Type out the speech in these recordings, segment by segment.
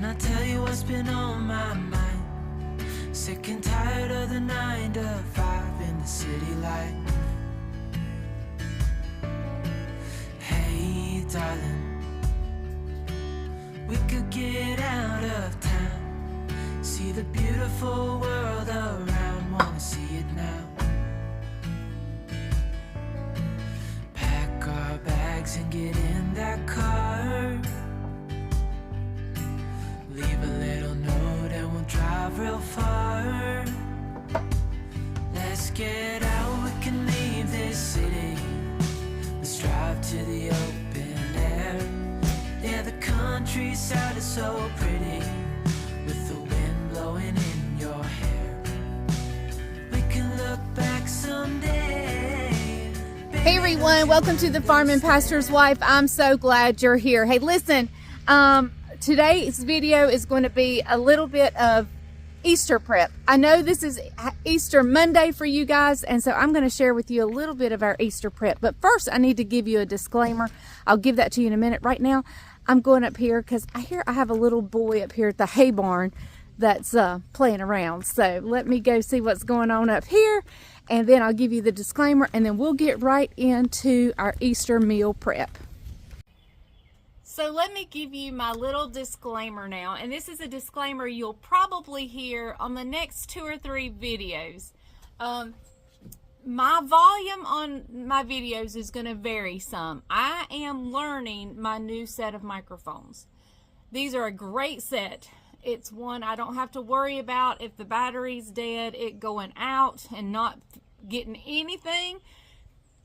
Can I tell you what's been on my mind? Sick and tired of the 9 to 5 in the city light. Hey darling, we could get out of town, see the beautiful world around, wanna see it now. Pack our bags and get in that car, leave a little note and we'll drive real far. Let's get out, we can leave this city, let's drive to the open air. Yeah, the countryside is so pretty, with the wind blowing in your hair. We can look back someday. Hey everyone, welcome to the Farm and Pastor's Wife. I'm so glad you're here. Hey, listen, today's video is going to be a little bit of Easter prep. I know this is Easter Monday for you guys, and so I'm going to share with you a little bit of our Easter prep. But first, I need to give you a disclaimer. I'll give that to you in a minute. Right now, I'm going up here because I have a little boy up here at the hay barn that's playing around. So let me go see what's going on up here, and then I'll give you the disclaimer, and then we'll get right into our Easter meal prep. So let me give you my little disclaimer now, and this is a disclaimer you'll probably hear on the next 2 or 3 videos. My volume on my videos is going to vary some. I am learning my new set of microphones. These are a great set. It's one I don't have to worry about if the battery's dead, it going out and not getting anything.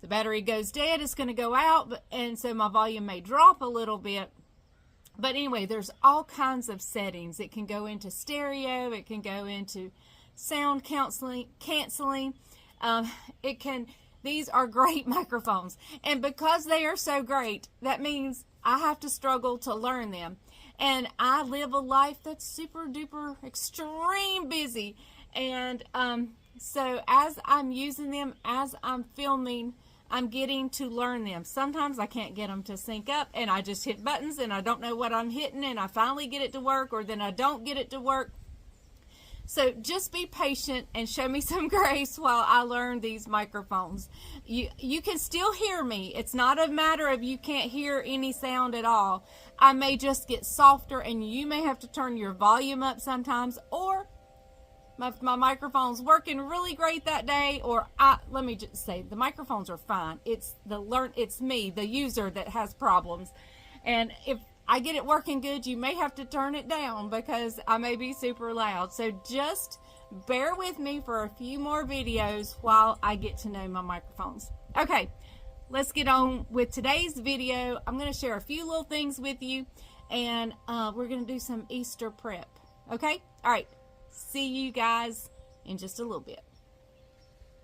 The battery goes dead, it's going to go out, and so my volume may drop a little bit. But anyway, there's all kinds of settings. It can go into stereo, it can go into sound canceling. These are great microphones, and because they are so great, that means I have to struggle to learn them. And I live a life that's super duper extreme busy, and so as I'm using them, as I'm filming, I'm getting to learn them. Sometimes I can't get them to sync up, and I just hit buttons and I don't know what I'm hitting, and I finally get it to work, or then I don't get it to work. So just be patient and show me some grace while I learn these microphones. You can still hear me. It's not a matter of you can't hear any sound at all. I may just get softer, and you may have to turn your volume up sometimes, or my microphone's working really great that day, or let me just say, the microphones are fine. It's me, the user, that has problems. And if I get it working good, you may have to turn it down because I may be super loud. So just bear with me for a few more videos while I get to know my microphones. Okay, let's get on with today's video. I'm going to share a few little things with you, and we're going to do some Easter prep. Okay? All right. See you guys in just a little bit.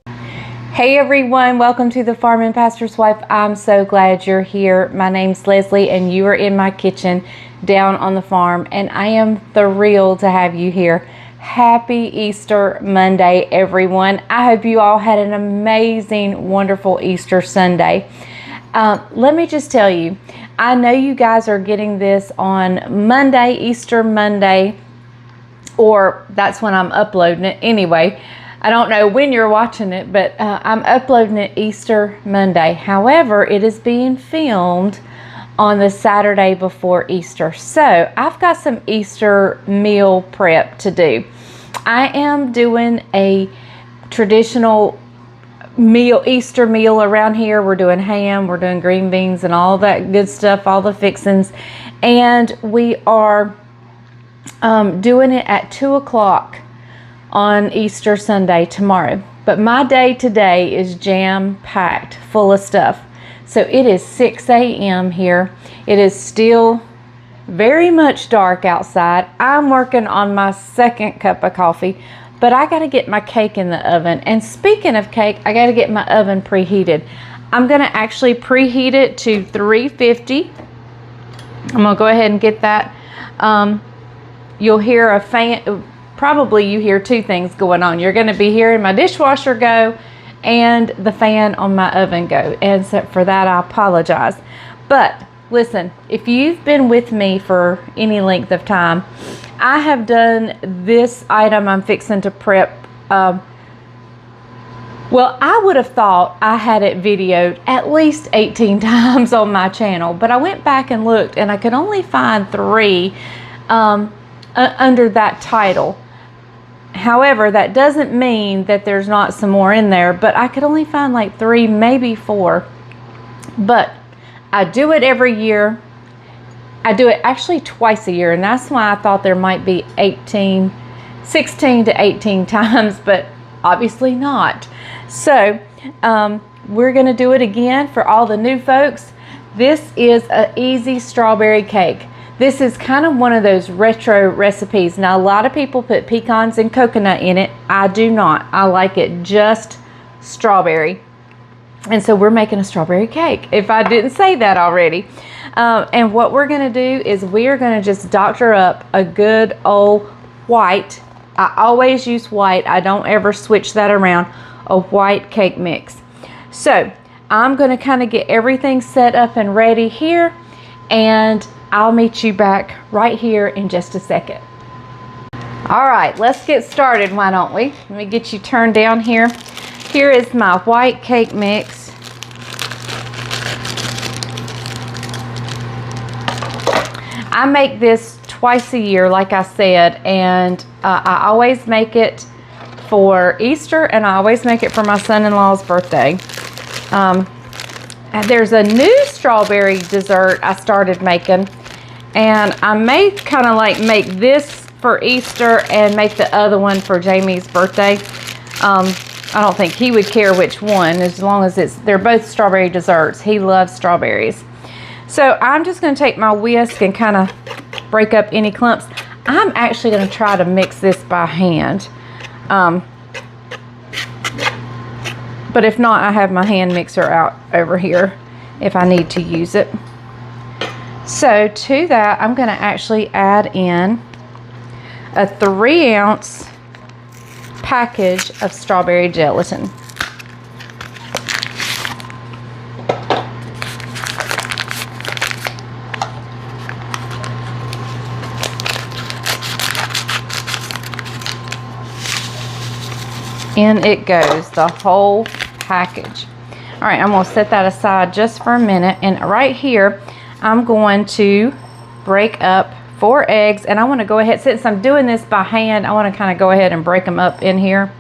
Hey everyone, welcome to the Farm and Pastor's Wife. I'm so glad you're here. My name's Leslie, and you are in my kitchen down on the farm, and I am thrilled to have you here. Happy Easter Monday, everyone. I hope you all had an amazing, wonderful Easter Sunday. Let me just tell you, I know you guys are getting this on Monday, Easter Monday, or that's when I'm uploading it. Anyway, I don't know when you're watching it, but I'm uploading it Easter Monday. However, it is being filmed on the Saturday before Easter. So I've got some Easter meal prep to do. I am doing a traditional Easter meal around here. We're doing ham, we're doing green beans and all that good stuff, all the fixings. And we are doing it at 2 o'clock on Easter Sunday tomorrow. But my day today is jam-packed full of stuff. So it is 6 a.m. here. It is still very much dark outside. I'm working on my second cup of coffee, but I got to get my cake in the oven. And speaking of cake, I got to get my oven preheated. I'm going to actually preheat it to 350. I'm going to go ahead and get that. You'll hear a fan. Probably you hear 2 things going on. You're going to be hearing my dishwasher go and the fan on my oven go. And so for that, I apologize. But listen, if you've been with me for any length of time, I have done this item I'm fixing to prep. Well, I would have thought I had it videoed at least 18 times on my channel, but I went back and looked and I could only find 3 under that title. However, that doesn't mean that there's not some more in there, but I could only find like 3, maybe 4. But I do it every year. I do it actually twice a year, and that's why I thought there might be 16 to 18 times, but obviously not. So we're going to do it again for all the new folks. This is an easy strawberry cake. This is kind of one of those retro recipes. Now, a lot of people put pecans and coconut in it. I do not. I like it just strawberry. And so we're making a strawberry cake, if I didn't say that already. And what we're going to do is we are going to just doctor up a good old white. I always use white. I don't ever switch that around. A white cake mix. So I'm going to kind of get everything set up and ready here, and I'll meet you back right here in just a second. All right, let's get started, why don't we? Let me get you turned down here. Here is my white cake mix. I make this twice a year, like I said, and I always make it for Easter, and I always make it for my son-in-law's birthday. There's a new strawberry dessert I started making, and I may kind of like make this for Easter and make the other one for Jamie's birthday. I don't think he would care which one, as long as they're both strawberry desserts. He loves strawberries. So I'm just going to take my whisk and kind of break up any clumps. I'm actually going to try to mix this by hand. But if not, I have my hand mixer out over here if I need to use it. So to that, I'm going to actually add in a 3-ounce package of strawberry gelatin. In it goes, the whole package. All right, I'm going to set that aside just for a minute. And right here, I'm going to break up 4 eggs. And I want to go ahead, since I'm doing this by hand, I want to kind of go ahead and break them up in here.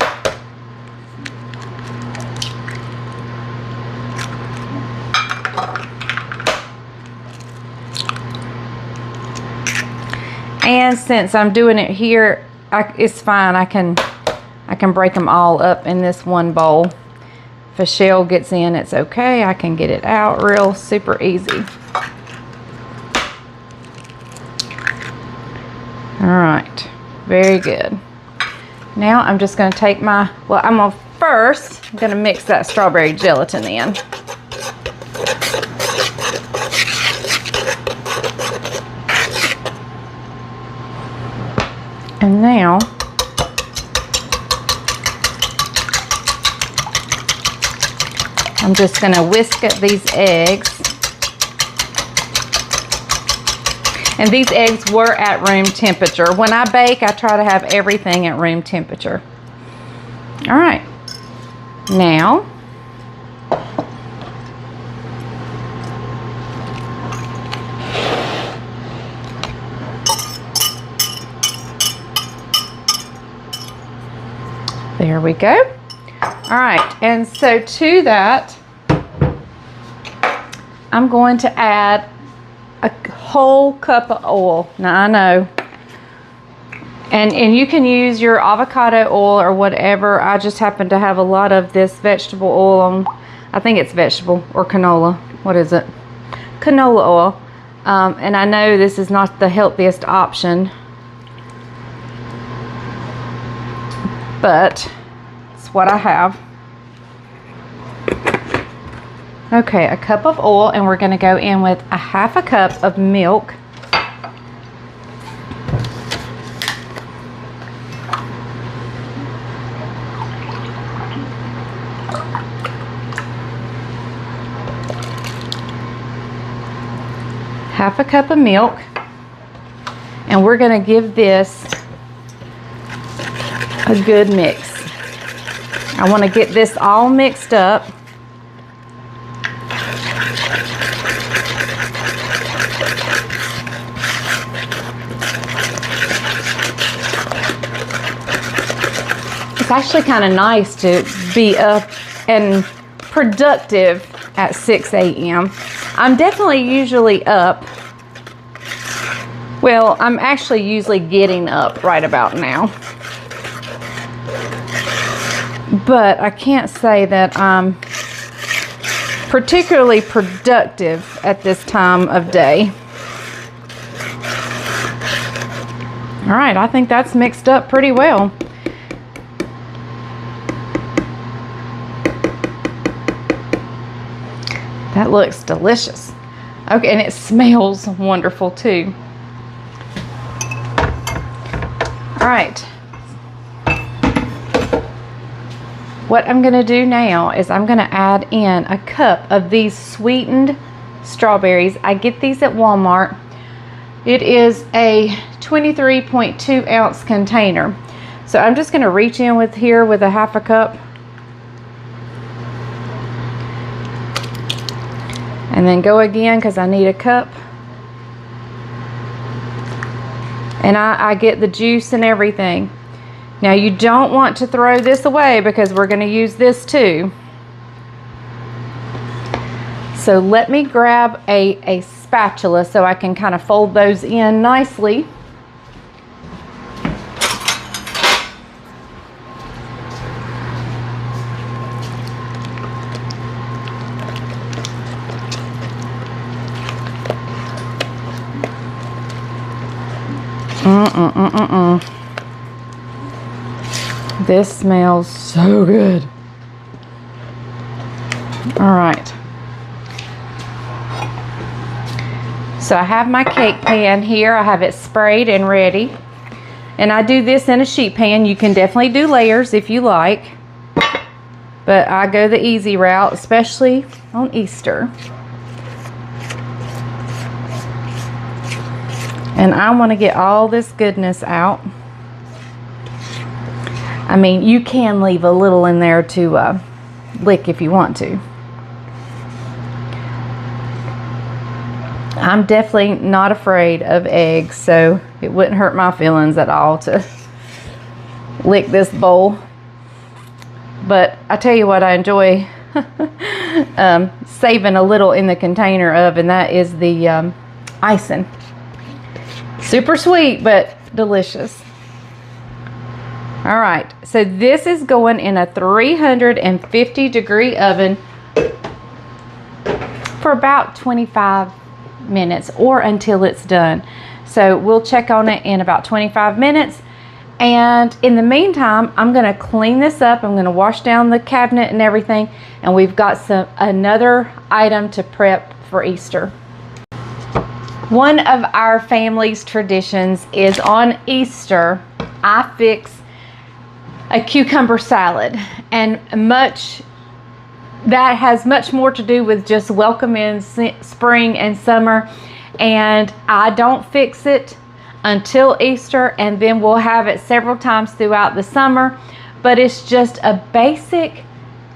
And since I'm doing it here, it's fine. I can break them all up in this one bowl. If a shell gets in, it's okay. I can get it out real super easy. All right, very good. Now I'm just going to take I'm going to mix that strawberry gelatin in. And now I'm just going to whisk up these eggs. And these eggs were at room temperature. When I bake, I try to have everything at room temperature. All right. Now, there we go. All right, and so to that, I'm going to add a whole cup of oil. Now I know, and you can use your avocado oil or whatever. I just happen to have a lot of this vegetable oil on. I think it's vegetable or canola. What is it? Canola oil. And I know this is not the healthiest option, but it's what I have. Okay, a cup of oil, and we're going to go in with a 1/2 cup of milk. half a cup of milk, and we're going to give this a good mix. I want to get this all mixed up. It's actually kind of nice to be up and productive at 6 a.m. I'm definitely usually up. Well, I'm actually usually getting up right about now. But I can't say that I'm particularly productive at this time of day. All right, I think that's mixed up pretty well. That looks delicious. Okay, and it smells wonderful too. All right. What I'm going to do now is I'm going to add in a cup of these sweetened strawberries. I get these at Walmart. It is a 23.2 ounce container. So I'm just going to reach in with here with a half a cup. And then go again because I need a cup. And I get the juice and everything. Now you don't want to throw this away because we're going to use this too. So let me grab a spatula so I can kind of fold those in nicely. This smells so good. All right. So I have my cake pan here. I have it sprayed and ready. And I do this in a sheet pan. You can definitely do layers if you like. But I go the easy route, especially on Easter. And I want to get all this goodness out. I mean, you can leave a little in there to lick if you want to. I'm definitely not afraid of eggs, so it wouldn't hurt my feelings at all to lick this bowl. But I tell you what I enjoy saving a little in the container of, and that is the icing. Super sweet, but delicious. All right, so this is going in a 350 degree oven for about 25 minutes or until it's done. So we'll check on it in about 25 minutes. And in the meantime, I'm going to clean this up. I'm going to wash down the cabinet and everything. And we've got another item to prep for Easter. One of our family's traditions is on Easter, I fix a cucumber salad, and that has much more to do with just welcoming spring and summer. And I don't fix it until Easter, and then we'll have it several times throughout the summer. But it's just a basic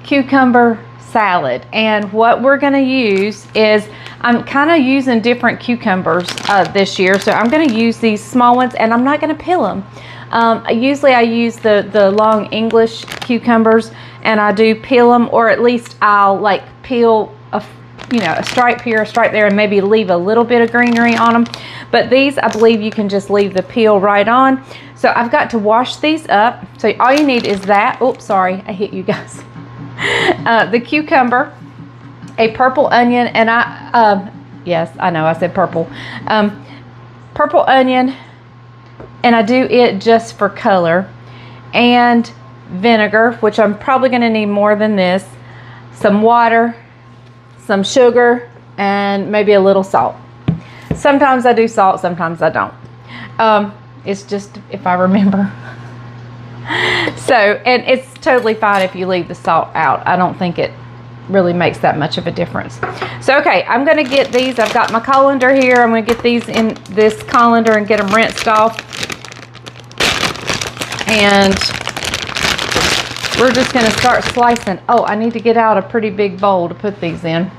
cucumber salad, and what we're going to use is, I'm kind of using different cucumbers this year, so I'm going to use these small ones, and I'm not going to peel them. Usually I use the long English cucumbers, and I do peel them, or at least I'll like peel a stripe here, a stripe there, and maybe leave a little bit of greenery on them. But these, I believe you can just leave the peel right on. So I've got to wash these up. So all you need is that. Oops, sorry, I hit you guys. The cucumber, a purple onion, and yes, I know I said purple. Purple onion, and I do it just for color, and vinegar, which I'm probably going to need more than this, some water, some sugar, and maybe a little salt. Sometimes I do salt, sometimes I don't. It's just if I remember. So, and it's totally fine if you leave the salt out. I don't think it really makes that much of a difference. So, okay, I'm going to get these. I've got my colander here. I'm going to get these in this colander and get them rinsed off. And we're just going to start slicing. Oh, I need to get out a pretty big bowl to put these in.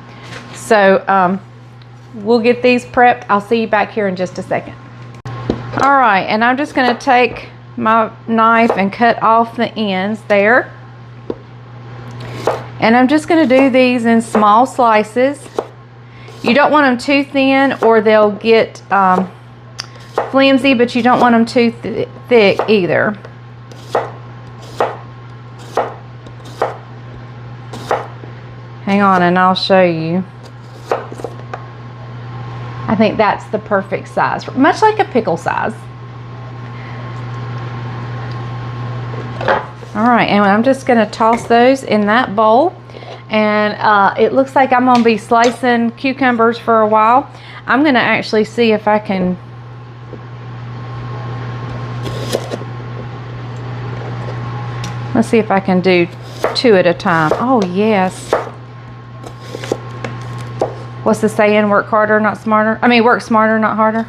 So, we'll get these prepped. I'll see you back here in just a second. All right, and I'm just going to take my knife and cut off the ends there. And I'm just going to do these in small slices. You don't want them too thin or they'll get flimsy, but you don't want them too thick either. Hang on and I'll show you. I think that's the perfect size, much like a pickle size. All right, and I'm just going to toss those in that bowl. And it looks like I'm going to be slicing cucumbers for a while. I'm going to actually see if I can... Let's see if I can do 2 at a time. Oh, yes. What's the saying? Work harder, not smarter. I mean, work smarter, not harder.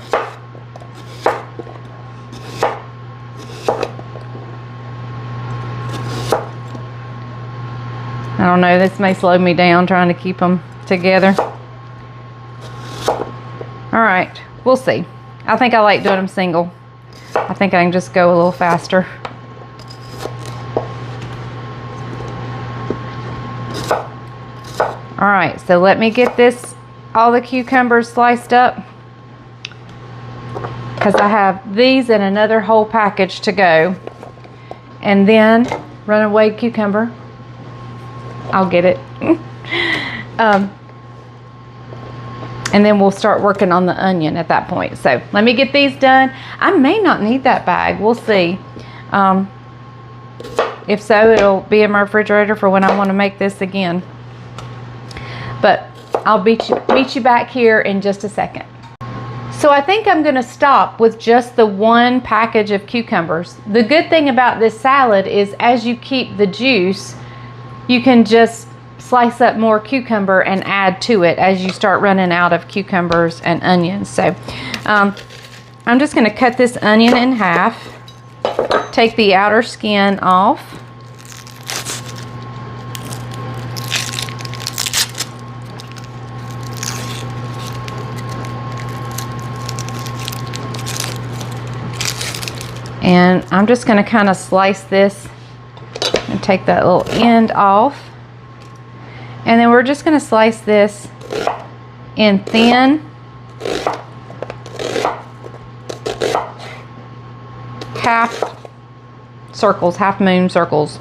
I don't know. This may slow me down trying to keep them together. All right. We'll see. I think I like doing them single. I think I can just go a little faster. All right. So let me get all the cucumbers sliced up, because I have these in another whole package to go. And then runaway cucumber, I'll get it. And then we'll start working on the onion at that point. So let me get these done. I may not need that bag, we'll see. If so, it'll be in my refrigerator for when I want to make this again. But I'll meet you back here in just a second. So I think I'm going to stop with just the one package of cucumbers. The good thing about this salad is as you keep the juice, you can just slice up more cucumber and add to it as you start running out of cucumbers and onions. So I'm just going to cut this onion in half, take the outer skin off. And I'm just going to kind of slice this and take that little end off. And then we're just going to slice this in thin, half circles, half moon circles.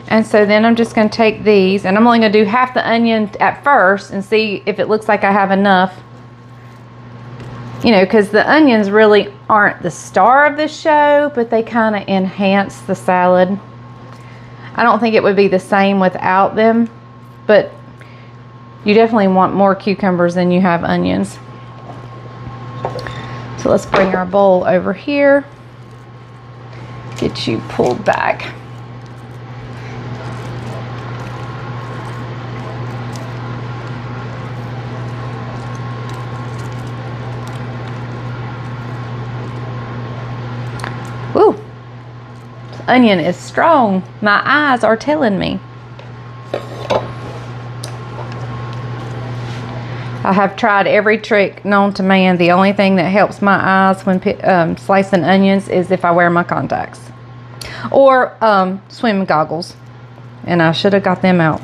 And so then I'm just going to take these, and I'm only going to do half the onion at first and see if it looks like I have enough. You know, because the onions really aren't the star of the show, but they kind of enhance the salad. I don't think it would be the same without them, but you definitely want more cucumbers than you have onions. So let's bring our bowl over here. Get you pulled back. Woo! This onion is strong. My eyes are telling me. I have tried every trick known to man. The only thing that helps my eyes when slicing onions is if I wear my contacts. Or swimming goggles. And I should have got them out.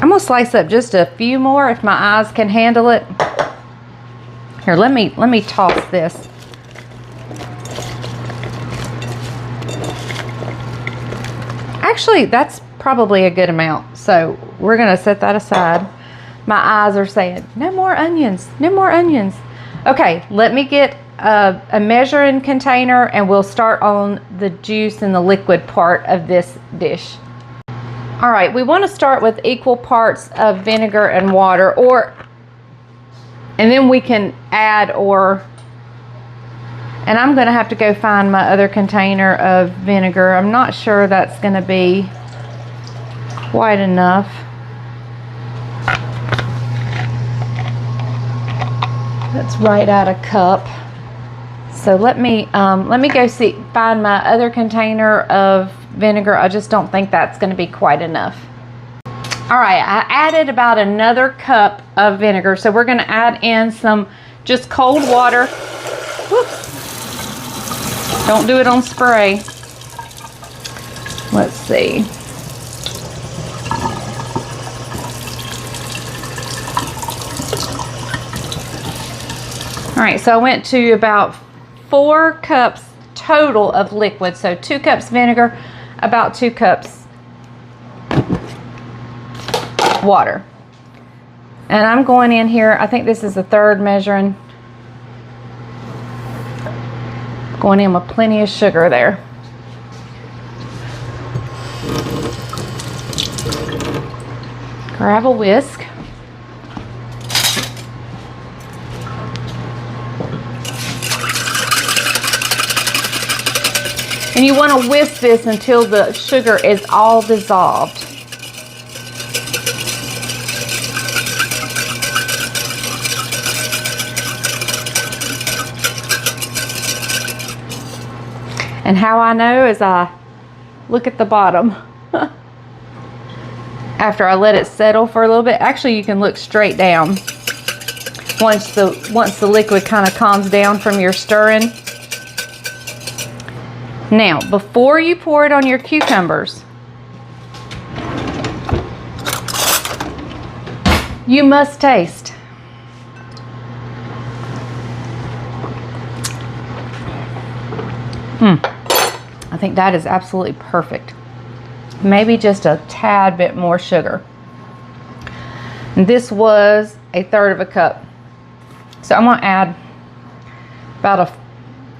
I'm going to slice up just a few more if my eyes can handle it. Here, let me toss this. Actually, that's probably a good amount. So we're going to set that aside. My eyes are saying, no more onions, no more onions. Okay, let me get a measuring container and we'll start on the juice and the liquid part of this dish. All right, we want to start with equal parts of vinegar and water, And then we can add and I'm going to have to go find my other container of vinegar. I'm not sure that's going to be quite enough. That's right at a cup. So let me go find my other container of vinegar. I just don't think that's going to be quite enough. All right, I added about another cup of vinegar. So we're going to add in some just cold water. Whoops. Don't do it on spray. Let's see. All right, so I went to about 4 cups total of liquid. So 2 cups vinegar, about 2 cups water. And I'm going in here, I think this is the 3rd measuring. Going in with plenty of sugar there. Grab a whisk. And you want to whisk this until the sugar is all dissolved. And how I know is I look at the bottom. After I let it settle for a little bit. Actually, you can look straight down. Once the liquid kind of calms down from your stirring. Now, before you pour it on your cucumbers, you must taste. I think that is absolutely perfect. Maybe just a tad bit more sugar. And this was a 1/3 of a cup. So I'm going to add about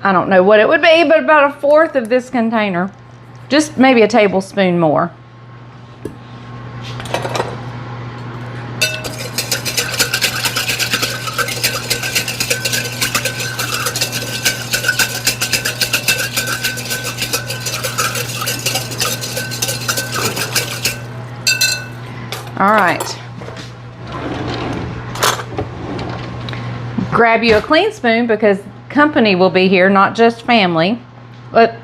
I don't know what it would be, but about 1/4 of this container. Just maybe a tablespoon more. All right. Grab you a clean spoon because company will be here, not just family. But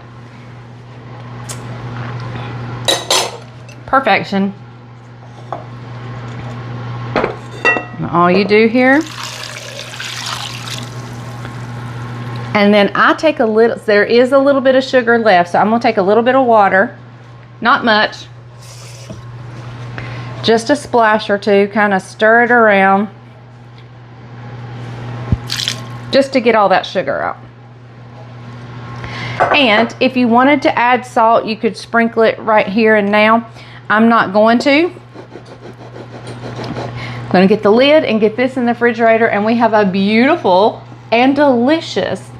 perfection. And all you do here, and then I take a little, there is a little bit of sugar left, so I'm going to take a little bit of water, not much, just a splash or two, kind of stir it around just to get all that sugar out. And if you wanted to add salt, you could sprinkle it right here and now. I'm not going to. I'm going to get the lid and get this in the refrigerator, and we have a beautiful and delicious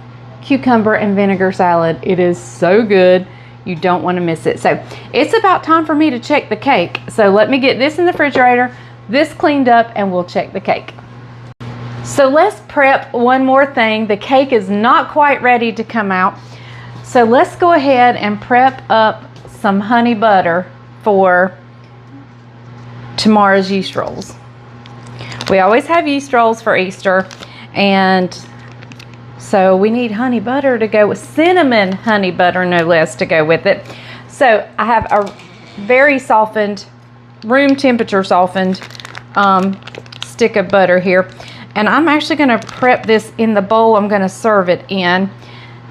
cucumber and vinegar salad. It is so good. You don't want to miss it. So it's about time for me to check the cake. So let me get this in the refrigerator, this cleaned up, and we'll check the cake. So let's prep one more thing. The cake is not quite ready to come out. So let's go ahead and prep up some honey butter for tomorrow's yeast rolls. We always have yeast rolls for Easter, and so we need honey butter to go with cinnamon honey butter, no less, to go with it. So I have a very softened, room temperature softened stick of butter here. And I'm actually going to prep this in the bowl I'm going to serve it in.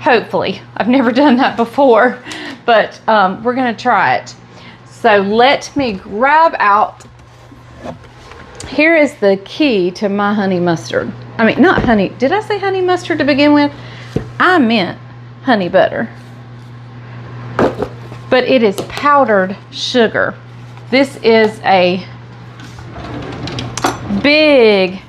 Hopefully. I've never done that before, but we're going to try it. So let me grab out. Here is the key to my honey mustard. I mean, not honey. Did I say honey mustard to begin with? I meant honey butter. But it is powdered sugar. This is a big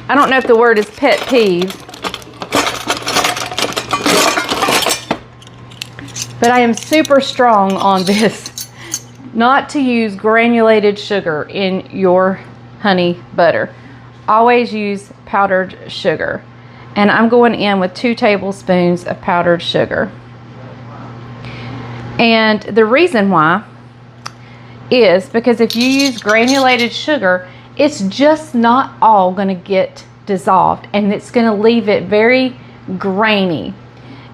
I don't know if the word is pet peeve, but I am super strong on this. not to use granulated sugar in your honey butter. Always use powdered sugar. And I'm going in with 2 tablespoons of powdered sugar. And the reason why is because if you use granulated sugar, it's just not all going to get dissolved, and it's going to leave it very grainy.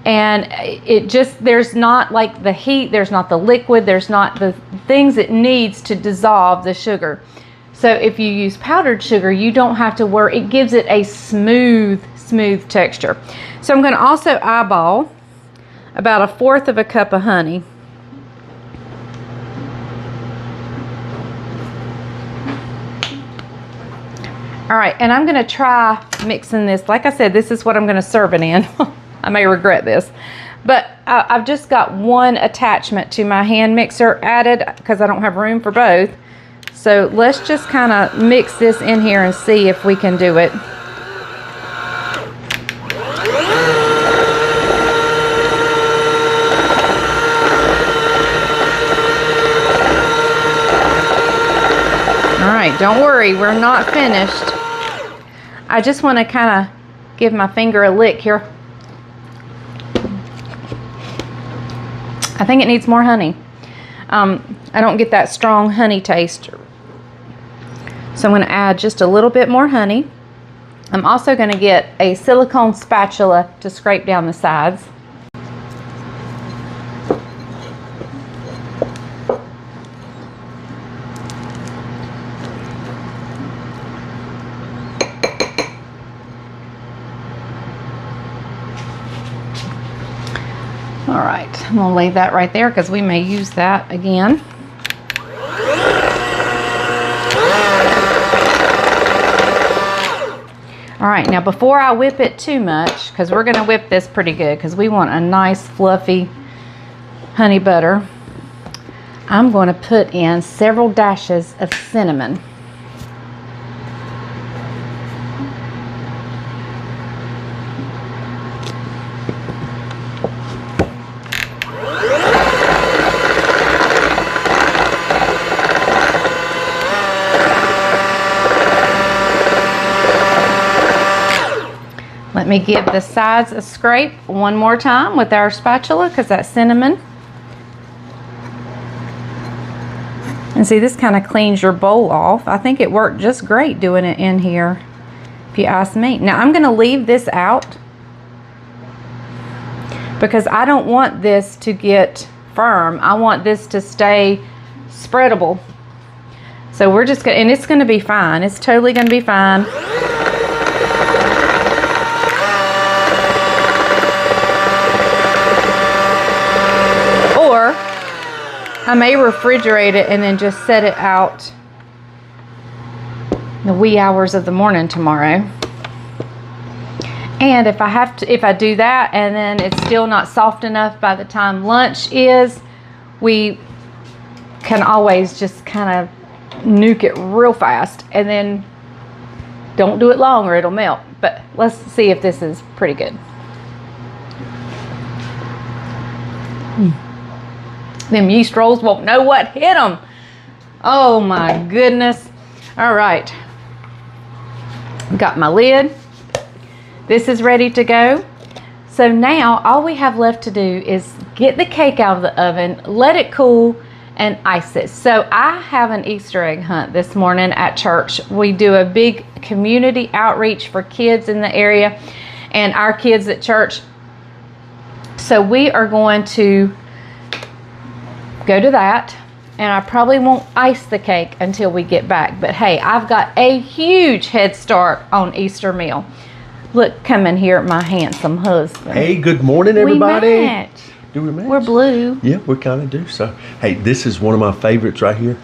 And it just, there's not like the heat, there's not the liquid, there's not the things it needs to dissolve the sugar. So if you use powdered sugar, you don't have to worry. It gives it a smooth texture. So I'm going to also eyeball about 1/4 of a cup of honey. All right, and I'm going to try mixing this. Like I said, this is what I'm going to serve it in. I may regret this, but I've just got 1 attachment to my hand mixer added because I don't have room for both. So let's just kind of mix this in here and see if we can do it. All right, don't worry, we're not finished. I just want to kind of give my finger a lick here. I think it needs more honey. I don't get that strong honey taste. So I'm going to add just a little bit more honey. I'm also going to get a silicone spatula to scrape down the sides. All right, I'm going to leave that right there because we may use that again. All right, now before I whip it too much, because we're going to whip this pretty good because we want a nice fluffy honey butter, I'm going to put in several dashes of cinnamon. Let me give the sides a scrape one more time with our spatula because that's cinnamon. And see, this kind of cleans your bowl off. I think it worked just great doing it in here, if you ask me. Now I'm going to leave this out because I don't want this to get firm. I want this to stay spreadable. So we're just going to, and it's going to be fine. It's totally going to be fine. I may refrigerate it and then just set it out the wee hours of the morning tomorrow. And if I do that and then it's still not soft enough by the time lunch is, we can always just kind of nuke it real fast and then don't do it long or it'll melt. But let's see if this is pretty good. Them yeast rolls won't know what hit them. Oh my goodness. All right. Got my lid. This is ready to go. So now all we have left to do is get the cake out of the oven, let it cool, and ice it. So I have an Easter egg hunt this morning at church. We do a big community outreach for kids in the area and our kids at church. So we are going to go to that, and I probably won't ice the cake until we get back. But hey, I've got a huge head start on Easter meal. Look, coming here at my handsome husband. Hey, good morning, everybody. We match. Do we match? We're blue. Yeah, we kind of do. So, hey, this is one of my favorites right here.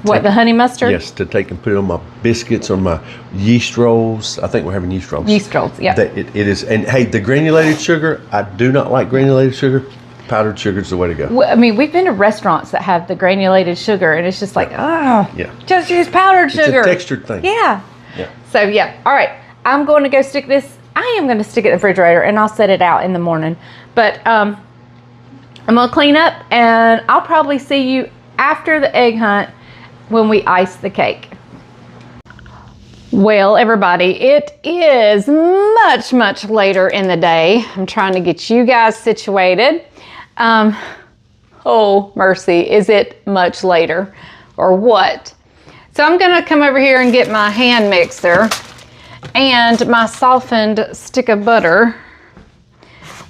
What, the honey mustard? Yes, to take and put it on my biscuits, on my yeast rolls. I think we're having yeast rolls. Yeast rolls, yeah. It is. And hey, the granulated sugar, I do not like granulated sugar. Powdered sugar is the way to go. Well, I mean, we've been to restaurants that have the granulated sugar, and it's just like, yeah, just use powdered sugar. It's a textured thing. Yeah. Yeah. So, yeah. All right. I'm going to go stick this. I am going to stick it in the refrigerator, and I'll set it out in the morning. But I'm going to clean up, and I'll probably see you after the egg hunt when we ice the cake. Well, everybody, it is much, much later in the day. I'm trying to get you guys situated. Oh, mercy, is it much later or what? So I'm gonna come over here and get my hand mixer and my softened stick of butter.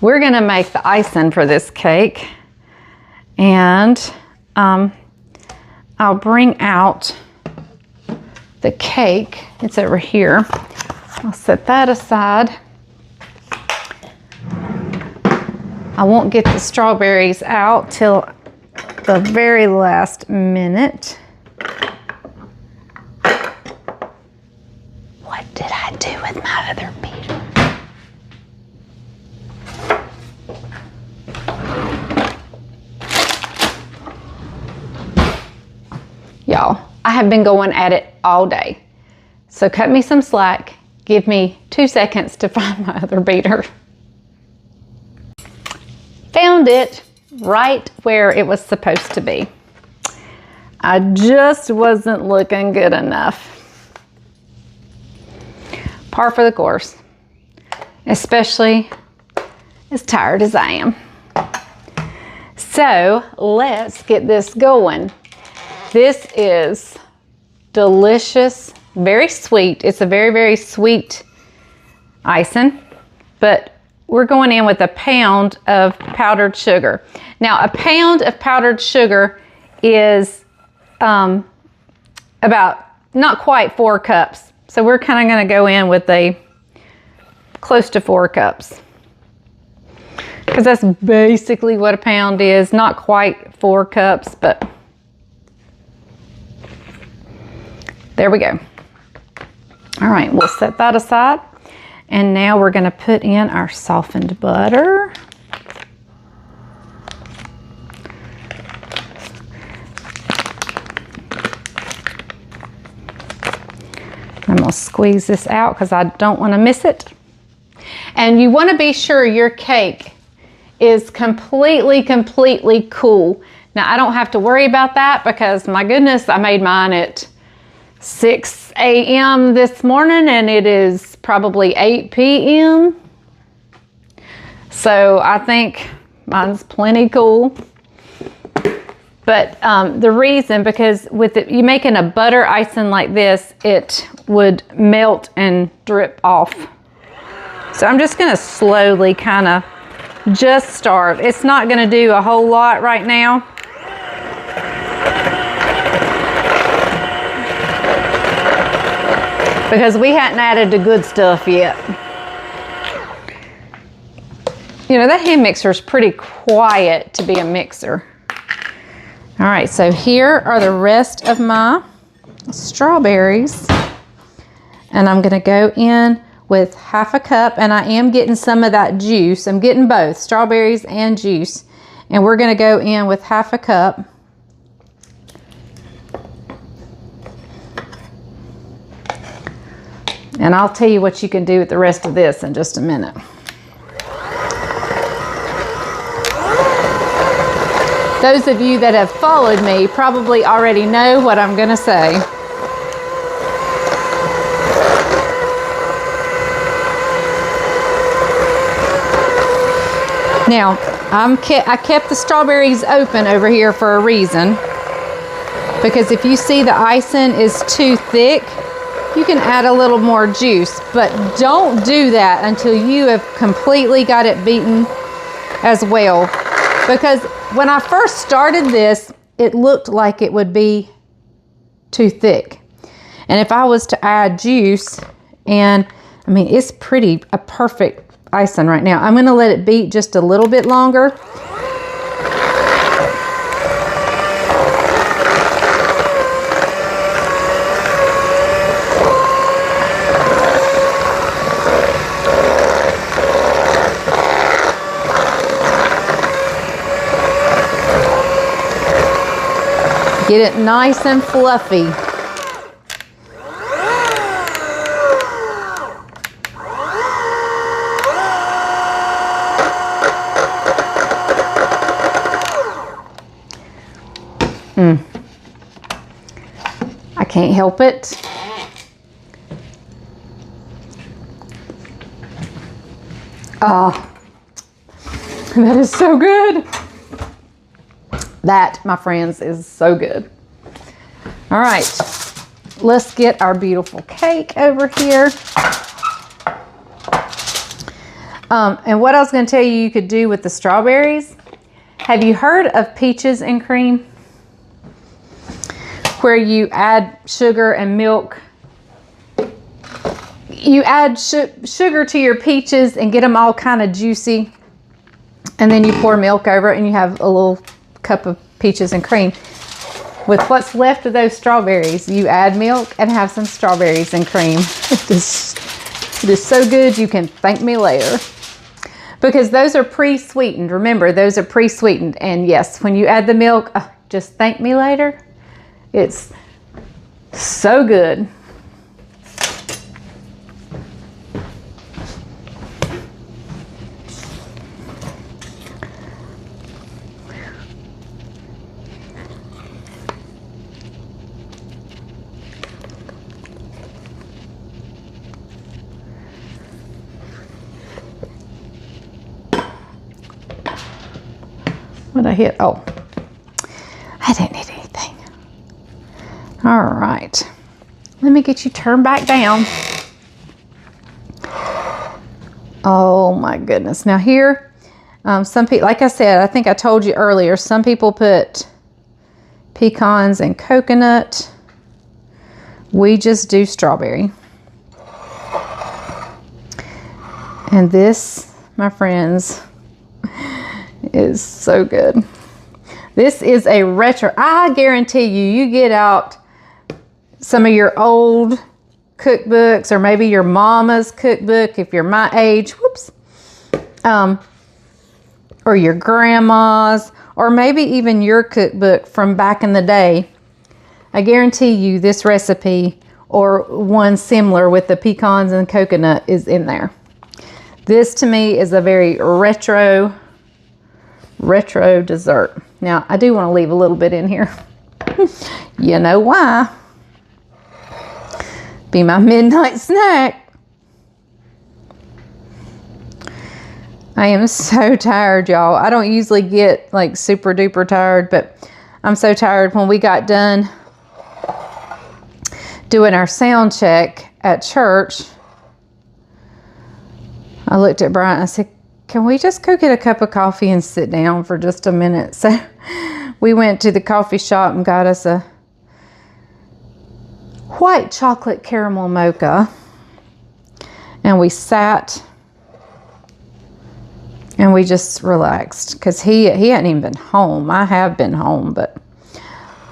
We're gonna make the icing for this cake. And I'll bring out the cake. It's over here. I'll set that aside. I won't get the strawberries out till the very last minute. What did I do with my other beater? Y'all, I have been going at it all day. So cut me some slack. Give me 2 seconds to find my other beater. Found it right where it was supposed to be. I just wasn't looking good enough. Par for the course, especially as tired as I am. So let's get this going. This is delicious, very sweet. It's a very, very sweet icing, but we're going in with a pound of powdered sugar. Now, a pound of powdered sugar is about not quite 4 cups. So we're kind of going to go in with a close to 4 cups. Because that's basically what a pound is. Not quite 4 cups, but there we go. All right, we'll set that aside. And now we're gonna put in our softened butter. I'm gonna squeeze this out because I don't wanna miss it. And you wanna be sure your cake is completely cool. Now, I don't have to worry about that because, my goodness, I made mine at 6 a.m. this morning and it is probably 8 p.m. So I think mine's plenty cool. But the reason, because with it, you making a butter icing like this, it would melt and drip off. So I'm just gonna slowly kind of just start. It's not gonna do a whole lot right now. Because we hadn't added the good stuff yet. You know, that hand mixer is pretty quiet to be a mixer. All right, so here are the rest of my strawberries. And I'm gonna go in with 1/2 cup, and I am getting some of that juice. I'm getting both strawberries and juice. And we're gonna go in with 1/2 cup. And I'll tell you what you can do with the rest of this in just a minute. Those of you that have followed me probably already know what I'm gonna say. Now, I kept the strawberries open over here for a reason. Because if you see the icing is too thick, you can add a little more juice, but don't do that until you have completely got it beaten as well. Because when I first started this, it looked like it would be too thick. And if I was to add juice, and I mean, it's a perfect icing right now. I'm gonna let it beat just a little bit longer. Get it nice and fluffy. I can't help it. Oh, that is so good. That, my friends, is so good. All right, let's get our beautiful cake over here. And what I was going to tell you you could do with the strawberries. Have you heard of peaches and cream? Where you add sugar and milk. You add sugar to your peaches and get them all kind of juicy. And then you pour milk over it and you have a little cup of peaches and cream. With what's left of those strawberries, you add milk and have some strawberries and cream. It is so good you can thank me later. Because those are pre-sweetened. Remember, those are pre-sweetened. And yes, when you add the milk, just thank me later. It's so good. What did I hit? Oh, I didn't hit anything. All right. Let me get you turned back down. Oh my goodness. Now here, some people, like I said, I think I told you earlier, some people put pecans and coconut. We just do strawberry. And this, my friends, is so good. This is a retro. I guarantee you get out some of your old cookbooks or maybe your mama's cookbook if you're my age, whoops, or your grandma's, or maybe even your cookbook from back in the day. I guarantee you this recipe or one similar with the pecans and coconut is in there. This to me is a very retro dessert. Now, I do want to leave a little bit in here. You know why? Be my midnight snack. I am so tired, y'all. I don't usually get like super duper tired, but I'm so tired. When we got done doing our sound check at church, I looked at Brian and I said, can we just go get a cup of coffee and sit down for just a minute? So we went to the coffee shop and got us a white chocolate caramel mocha. And we sat and we just relaxed because he hadn't even been home. I have been home, but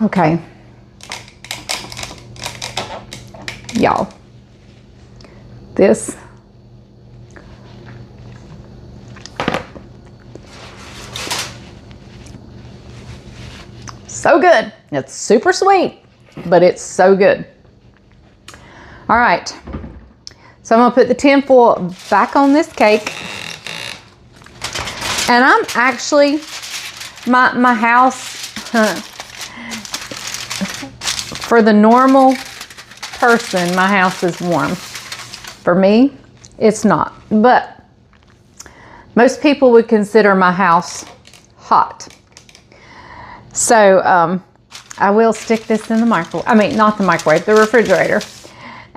okay. Y'all, this so good. It's super sweet, but it's so good. All right. So I'm going to put the tinfoil back on this cake. And I'm actually, my house, for the normal person, my house is warm. For me, it's not. But most people would consider my house hot. So I will stick this in the microwave. I mean, not the microwave, the refrigerator.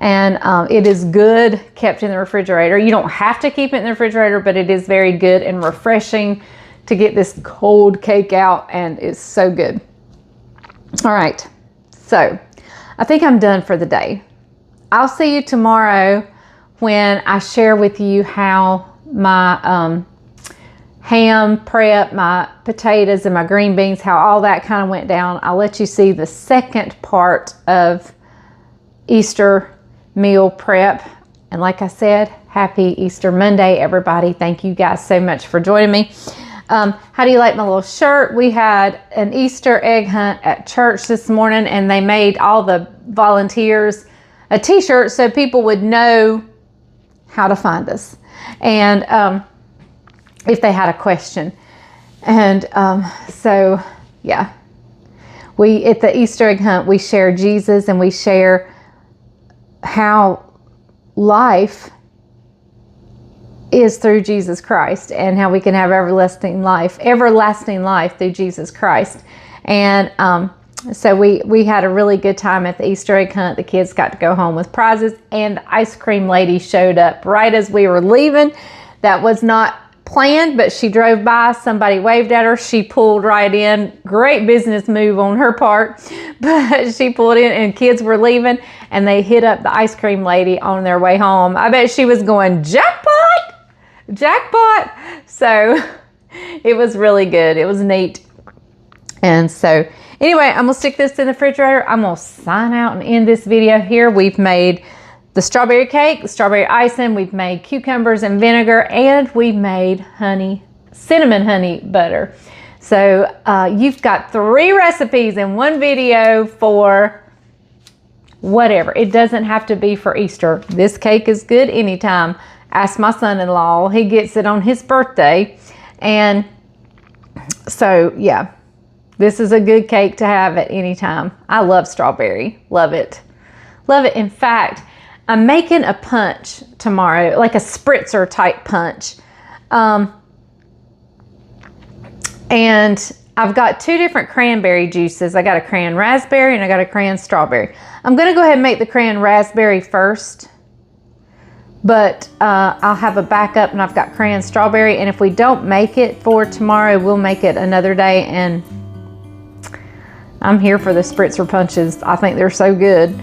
And it is good kept in the refrigerator. You don't have to keep it in the refrigerator, but it is very good and refreshing to get this cold cake out, and it's so good. All right, so I think I'm done for the day. I'll see you tomorrow when I share with you how my ham prep, my potatoes and my green beans, how all that kind of went down. I'll let you see the second part of Easter meal prep. And like I said, happy Easter Monday, everybody. Thank you guys so much for joining me. How do you like my little shirt? We had an Easter egg hunt at church this morning, and they made all the volunteers a t-shirt so people would know how to find us. And if they had a question. And so, yeah, at the Easter egg hunt, we share Jesus, and we share how life is through Jesus Christ, and how we can have everlasting life through Jesus Christ. And so we had a really good time at the Easter egg hunt. The kids got to go home with prizes, and the ice cream lady showed up right as we were leaving. That was not planned, but she drove by, somebody waved at her, she pulled right in. Great business move on her part, but she pulled in, and kids were leaving, and they hit up the ice cream lady on their way home. I bet she was going, jackpot, jackpot. So it was really good. It was neat. And so anyway, I'm gonna stick this in the refrigerator. I'm gonna sign out and end this video here. We've made the strawberry cake, the strawberry icing, we've made cucumbers and vinegar, and we've made cinnamon honey butter. So you've got 3 recipes in one video for whatever. It doesn't have to be for Easter. This cake is good anytime. Ask my son-in-law. He gets it on his birthday. And so, yeah, this is a good cake to have at any time. I love strawberry. Love it. Love it. In fact, I'm making a punch tomorrow, like a spritzer type punch. And I've got 2 different cranberry juices. I got a cran raspberry and I got a cran strawberry. I'm going to go ahead and make the cran raspberry first. But I'll have a backup, and I've got cran strawberry. And if we don't make it for tomorrow, we'll make it another day. And I'm here for the spritzer punches. I think they're so good.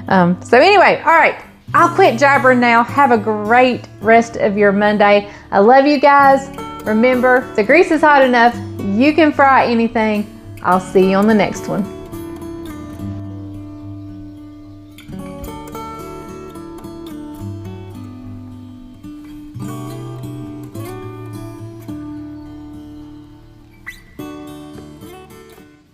So anyway, all right. I'll quit jabbering now. Have a great rest of your Monday. I love you guys. Remember, the grease is hot enough. You can fry anything. I'll see you on the next one.